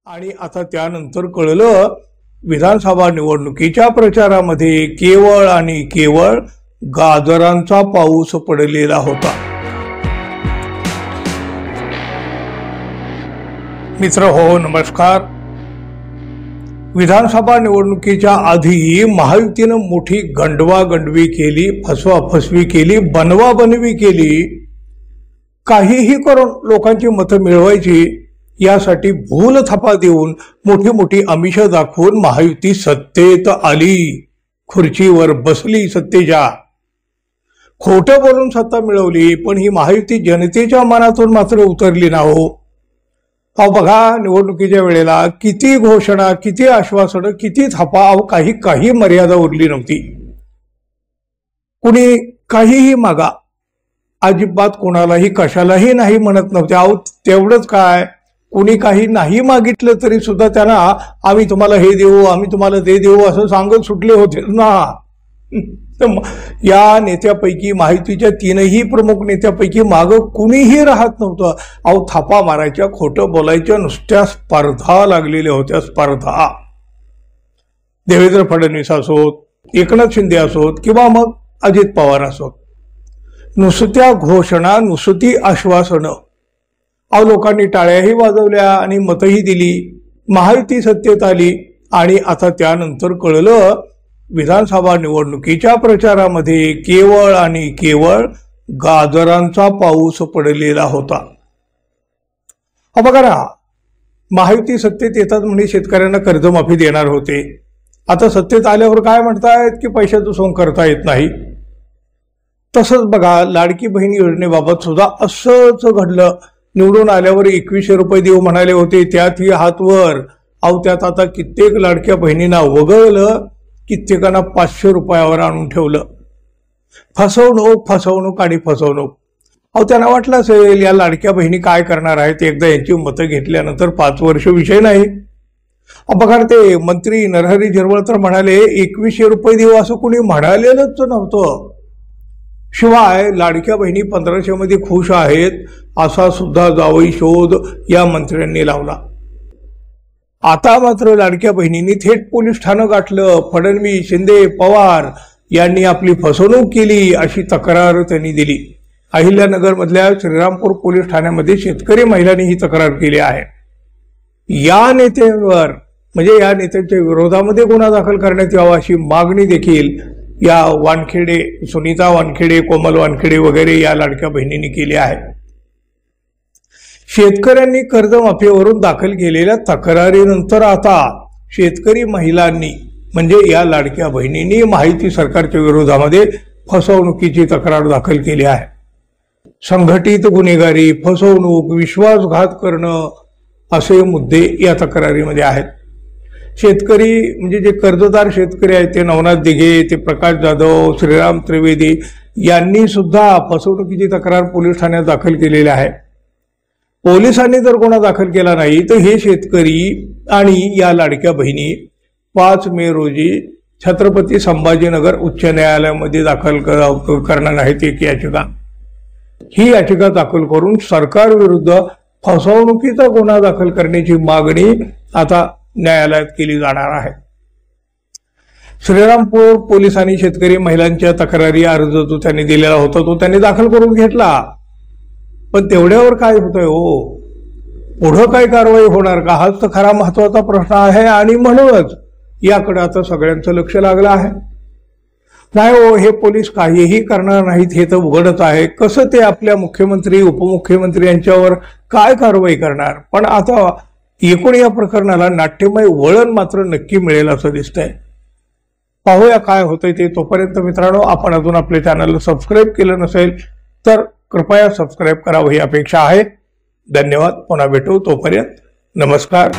आणि आता त्यानंतर कळलं विधानसभा निवडणुकीच्या प्रचारामध्ये केवळ आणि केवळ गाजरांचा पाऊस पडलेला होता। मित्र हो, नमस्कार। विधानसभा निवडणुकीच्या आधी महायुतीनं मोठी गंडवागंडवी केली, फसवाफसवी केली, बनवाबनवी केली, काहीही करून लोकांची मतं मिळवायची यासाठी भूल थापा देऊन मोठी मोठी आमिषं दाखवून महायुती सत्तेत आली, खुर्चीवर बसली सत्तेच्या। खोटं बोलून सत्ता मिळवली, पण ही महायुती जनतेच्या मनातून मात्र उतरली ना हो। अहो बघा, निवडणुकीच्या वेळेला किती घोषणा, किती आश्वासनं, किती थापा, काही मर्यादा उरली नव्हती। कुणी काहीही मागा, अजिबात कोणालाही कशालाही नाही म्हणत नव्हते। अहो तेवढंच काय, कुणी काही नाही मागितलं तरी सुद्धा त्यांना आम्ही तुम्हाला हे देऊ, आम्ही तुम्हाला ते देऊ असं सांगत सुटले होते ना। या नेत्यापैकी, महायुतीच्या तीनही प्रमुख नेत्यापैकी मागं कुणीही राहत नव्हतं। अहो थापा मारायच्या, खोटं बोलायच्या नुसत्या स्पर्धा लागलेल्या होत्या, स्पर्धा। देवेंद्र फडणवीस असोत, एकनाथ शिंदे असोत किंवा मग अजित पवार असोत, नुसत्या घोषणा, नुसती आश्वासनं। अहो लोकांनी टाळ्याही वाजवल्या आणि मतही दिली, महायुती सत्तेत आली आणि आता त्यानंतर कळलं विधानसभा निवडणुकीच्या प्रचारामध्ये केवळ आणि केवळ गाजरांचा पाऊस पडलेला होता। बघा ना, महायुती सत्तेत येतात म्हणजे शेतकऱ्यांना कर्जमाफी देणार होते। आता सत्तेत आल्यावर काय म्हणतायत की पैशाचं सोंग करता येत नाही। तसंच बघा, लाडकी बहीण योजनेबाबत सुद्धा असंच घडलं। निवडून आल्यावर 2100 रुपये देऊ म्हणाले होते, त्यातही हात वर। अहो त्यात आता कित्येक लाडक्या बहिणींना वगळलं, कित्येकांना 500 रुपयावर आणून ठेवलं। फसवणूक, फसवणूक आणि फसवणूक। अहो त्यांना वाटलं असेल या लाडक्या बहिणी काय करणार आहेत, एकदा यांची मतं घेतल्यानंतर 5 वर्ष विषय नाही। बघा ते मंत्री नरहरी झिरवळ तर म्हणाले 2100 रुपये देऊ, असं कुणी म्हणालेलंच नव्हतं। शिवाय लाडक्या बहिणी 1500 मध्ये खुश आहेत असा सुद्धा जावई शोध या मंत्र्यांनी लावला। आता मात्र लाडक्या बहिणींनी थेट पोलीस ठाणं गाठलं। फडणवीस, शिंदे, पवार यांनी आपली फसवणूक केली अशी तक्रार त्यांनी दिली। अहिल्यानगर मधल्या श्रीरामपूर पोलीस ठाण्यामध्ये शेतकरी महिलांनी ही तक्रार केली आहे। या नेत्यावर म्हणजे या नेत्यांच्या विरोधामध्ये गुन्हा दाखल करण्यात यावा अशी मागणी देखील या वानखेडे, सुनीता वानखेडे, कोमल वानखेडे वगैरे या लाडक्या बहिणींनी केली आहे। शेतकऱ्यांनी कर्जमाफीवरून दाखल केलेल्या तक्रारीनंतर आता शेतकरी महिलांनी म्हणजे या लाडक्या बहिणींनी महायुती सरकारच्या विरोधामध्ये फसवणुकीची तक्रार दाखल केली आहे। संघटित गुन्हेगारी, फसवणूक, विश्वासघात करणं असे मुद्दे या तक्रारीमध्ये आहेत। शेतकरी म्हणजे जे कर्जदार शेतकरी आहेत ते नवनाथ दिघे, ते प्रकाश जाधव, श्रीराम त्रिवेदी यांनी सुद्धा फसवणुकीची तक्रार पोलीस ठाण्यात दाखल केलेली आहे। पोलिसांनी जर गुन्हा दाखल केला नाही तर हे शेतकरी आणि या लाडक्या बहिणी 5 मे रोजी छत्रपती संभाजीनगर उच्च न्यायालयामध्ये दाखल करणार आहेत एक याचिका। ही याचिका दाखल करून सरकार विरुद्ध फसवणुकीचा गुन्हा दाखल करण्याची मागणी आता न्यायालयात केली जाणार आहे। श्रीरामपूर पोलिसांनी शेतकरी महिलांच्या तक्रारी अर्ज जो त्यांनी दिलेला होता तो त्यांनी दाखल करून घेतला, पण तेवढ्यावर काय होतंय हो, पुढं काय कारवाई होणार का, हाच तर खरा महत्वाचा प्रश्न आहे। आणि म्हणूनच याकडे आता सगळ्यांचं लक्ष लागलं आहे। नाही हो, हे पोलीस काहीही करणार नाहीत हे तर उघडच आहे। कसं ते आपल्या मुख्यमंत्री, उपमुख्यमंत्री यांच्यावर काय कारवाई करणार, पण आता एकूण या प्रकरणाला नाट्यमय वळण मात्र नक्की मिळेल असं दिसतंय। पाहूया काय होतंय ते। तोपर्यंत मित्रांनो, आपण अजून आपल्या चॅनलला सबस्क्राईब केलं नसेल तर कृपया सबस्क्राईब करावं ही अपेक्षा आहे। धन्यवाद, पुन्हा भेटू, तोपर्यंत नमस्कार।